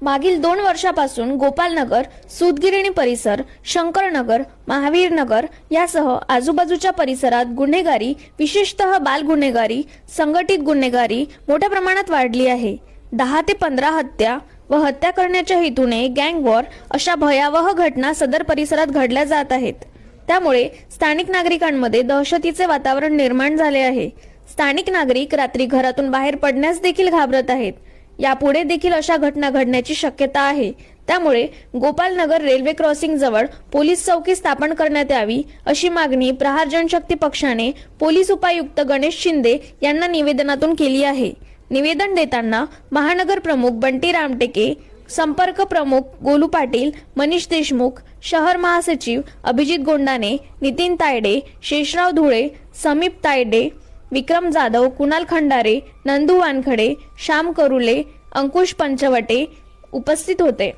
मागील 2 वर्षापासून गोपालनगर, सूतगिरणी परिसर, शंकरनगर, महावीरनगर यासह आजूबाजूच्या परिसरात गुन्हेगारी, विशेषतः बाल गुन्हेगारी, संघटित गुन्हेगारी मोठ्या प्रमाणात वाढली आहे. 10 ते 15 हत्या व हत्या करण्याच्या हेतूने गँग वॉर अशा भयावह घटना सदर परिसरात घडल्या जात आहेत. त्यामुळे स्थानिक नागरिकांमध्ये दहशतीचे वातावरण निर्माण झाले आहे. स्थानिक नागरिक रात्री घरातून बाहेर पडण्यास देखील घाबरत आहेत. यापुढे देखील अशा घटना घडण्याची शक्यता आहे. त्यामुळे गोपालनगर रेल्वे क्रॉसिंग जवळ पोलीस चौकी स्थापन करण्यात यावी अशी मागणी प्रहार जनशक्ती पक्षाने पोलीस उपायुक्त गणेश शिंदे यांना निवेदनातून केली आहे. निवेदन देताना महानगर प्रमुख बंटी रामटेके, संपर्क प्रमुख गोलू पाटील, मनीष देशमुख, शहर महासचिव अभिजित गोंडाने, नितीन तायडे, शेषराव धुळे, समीप तायडे, विक्रम जाधव, कुणाल खंडारे, नंदू वानखडे, श्याम करुले, अंकुश पंचवटे उपस्थित होते.